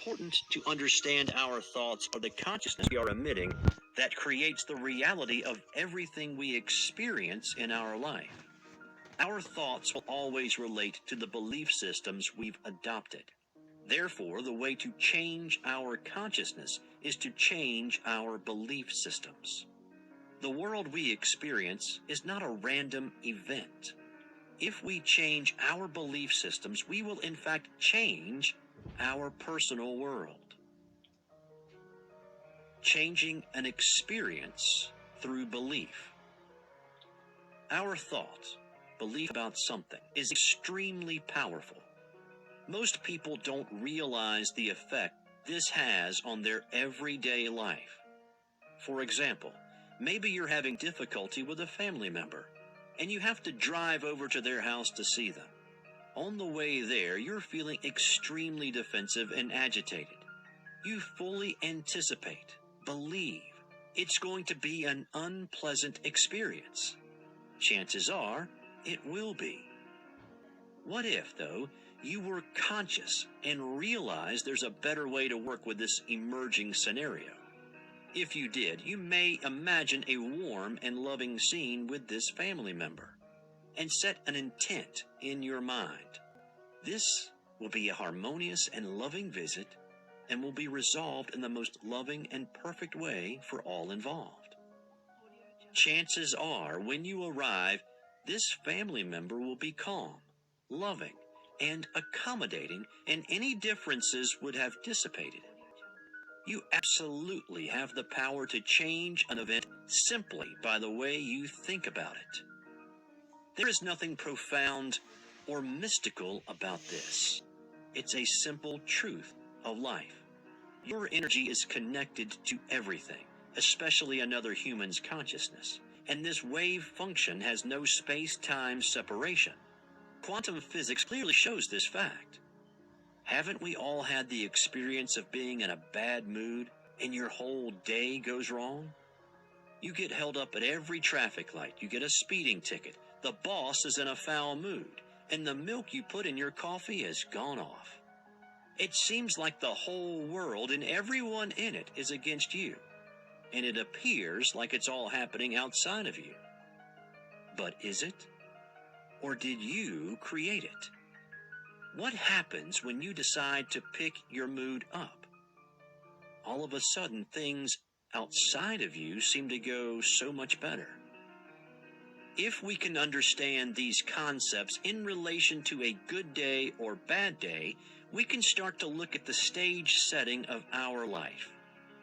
important to understand our thoughts are the consciousness we are emitting that creates the reality of everything we experience in our life. Our thoughts will always relate to the belief systems we've adopted. Therefore, the way to change our consciousness is to change our belief systems. The world we experience is not a random event. If we change our belief systems, we will in fact change our personal world. Changing an experience through belief. Our thought, belief about something, is extremely powerful. Most people don't realize the effect this has on their everyday life. For example, maybe you're having difficulty with a family member, and you have to drive over to their house to see them. On the way there, you're feeling extremely defensive and agitated. You fully anticipate, believe, it's going to be an unpleasant experience. Chances are, it will be. What if, though, you were conscious and realized there's a better way to work with this emerging scenario? If you did, you may imagine a warm and loving scene with this family member and set an intent in your mind. This will be a harmonious and loving visit and will be resolved in the most loving and perfect way for all involved. Chances are, when you arrive, this family member will be calm, loving, and accommodating, and any differences would have dissipated. You absolutely have the power to change an event simply by the way you think about it. There is nothing profound or mystical about this. It's a simple truth of life. Your energy is connected to everything, especially another human's consciousness, and this wave function has no space-time separation. Quantum physics clearly shows this fact. Haven't we all had the experience of being in a bad mood and your whole day goes wrong? You get held up at every traffic light, you get a speeding ticket, the boss is in a foul mood, and the milk you put in your coffee has gone off. It seems like the whole world and everyone in it is against you, and it appears like it's all happening outside of you. But is it? Or did you create it? What happens when you decide to pick your mood up? All of a sudden, things outside of you seem to go so much better. If we can understand these concepts in relation to a good day or bad day, we can start to look at the stage setting of our life.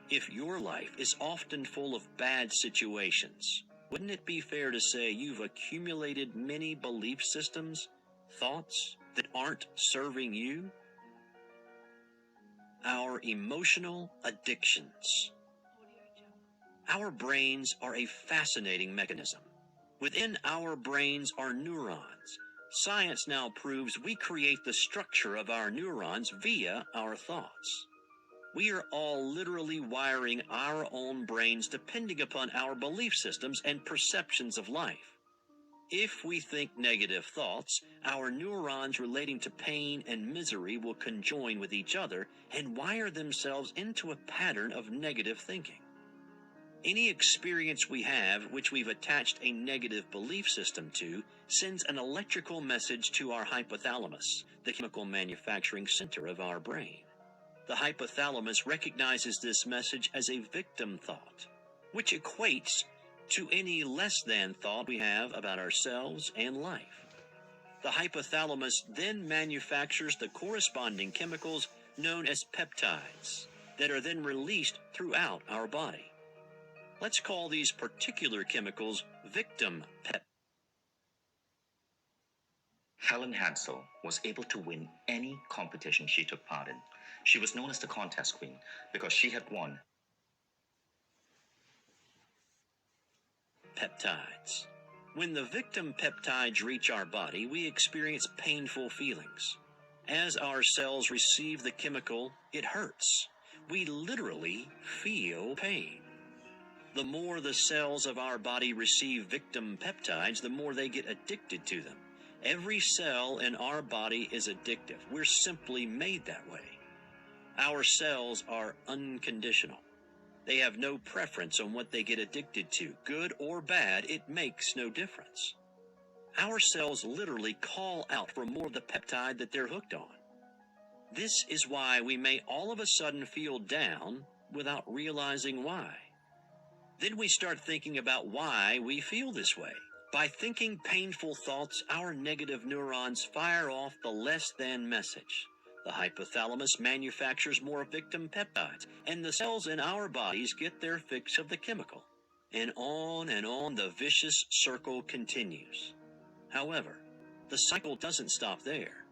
If your life is often full of bad situations, wouldn't it be fair to say you've accumulated many belief systems, thoughts that aren't serving you? Our emotional addictions. Our brains are a fascinating mechanism. Within our brains are neurons. Science now proves we create the structure of our neurons via our thoughts. We are all literally wiring our own brains depending upon our belief systems and perceptions of life. If we think negative thoughts, our neurons relating to pain and misery will conjoin with each other and wire themselves into a pattern of negative thinking. Any experience we have which we've attached a negative belief system to sends an electrical message to our hypothalamus, the chemical manufacturing center of our brain. The hypothalamus recognizes this message as a victim thought, which equates to any less than thought we have about ourselves and life. The hypothalamus then manufactures the corresponding chemicals known as peptides that are then released throughout our body. Let's call these particular chemicals victim peptides. Helen Hansel was able to win any competition she took part in. She was known as the contest queen because she had won Peptides. When the victim peptides reach our body, we experience painful feelings. As our cells receive the chemical, it hurts. We literally feel pain. The more the cells of our body receive victim peptides, the more they get addicted to them. Every cell in our body is addictive. We're simply made that way. Our cells are unconditional. They have no preference on what they get addicted to, good or bad, it makes no difference. Our cells literally call out for more of the peptide that they're hooked on. This is why we may all of a sudden feel down without realizing why. Then we start thinking about why we feel this way. By thinking painful thoughts, our negative neurons fire off the less than message. The hypothalamus manufactures more victim peptides, and the cells in our bodies get their fix of the chemical. And on the vicious circle continues. However, the cycle doesn't stop there.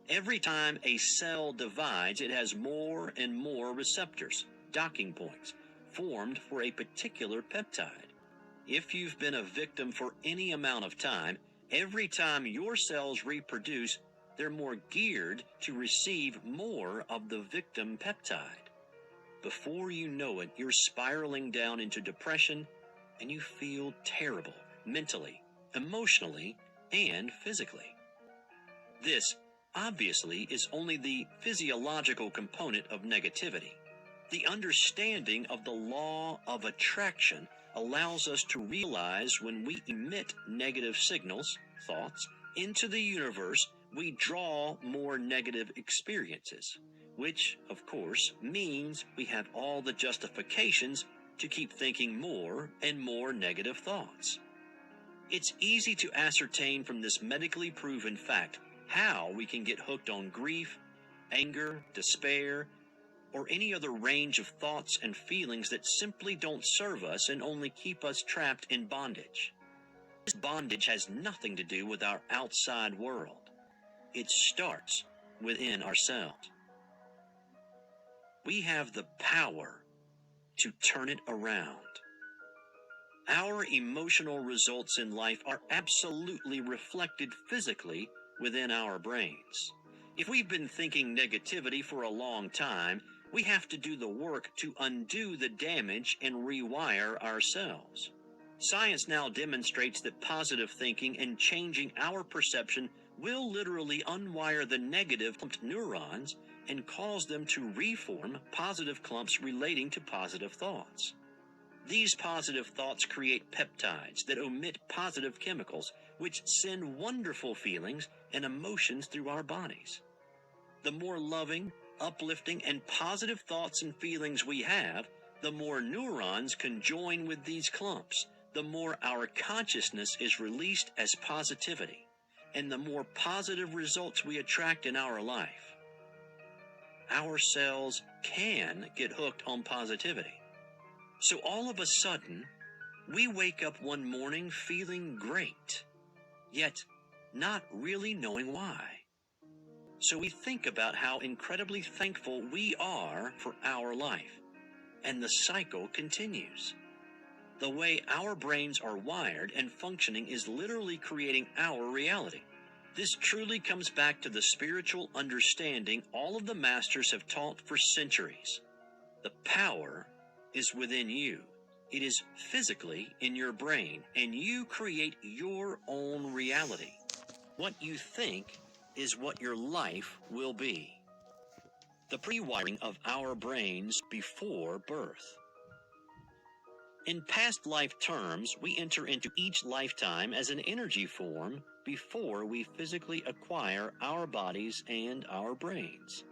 Every time a cell divides, it has more and more receptors, docking points, formed for a particular peptide. If you've been a victim for any amount of time, every time your cells reproduce, they're more geared to receive more of the victim peptide. Before you know it, you're spiraling down into depression, and you feel terrible mentally, emotionally, and physically. This, obviously, is only the physiological component of negativity. The understanding of the law of attraction allows us to realize when we emit negative signals, thoughts, into the universe, we draw more negative experiences, which, of course, means we have all the justifications to keep thinking more and more negative thoughts. It's easy to ascertain from this medically proven fact how we can get hooked on grief, anger, despair, or any other range of thoughts and feelings that simply don't serve us and only keep us trapped in bondage. This bondage has nothing to do with our outside world. It starts within ourselves. We have the power to turn it around. Our emotional results in life are absolutely reflected physically within our brains. If we've been thinking negativity for a long time, we have to do the work to undo the damage and rewire ourselves. Science now demonstrates that positive thinking and changing our perception will literally unwire the negative neurons and cause them to reform positive clumps relating to positive thoughts. These positive thoughts create peptides that emit positive chemicals, which send wonderful feelings and emotions through our bodies. The more loving, uplifting, and positive thoughts and feelings we have, the more neurons can join with these clumps, the more our consciousness is released as positivity, and the more positive results we attract in our life. Our cells can get hooked on positivity. So all of a sudden, we wake up one morning feeling great, yet not really knowing why. So we think about how incredibly thankful we are for our life, and the cycle continues. The way our brains are wired and functioning is literally creating our reality. This truly comes back to the spiritual understanding all of the masters have taught for centuries. The power is within you. It is physically in your brain, and you create your own reality. What you think is what your life will be. The pre-wiring of our brains before birth. In past life terms, we enter into each lifetime as an energy form before we physically acquire our bodies and our brains.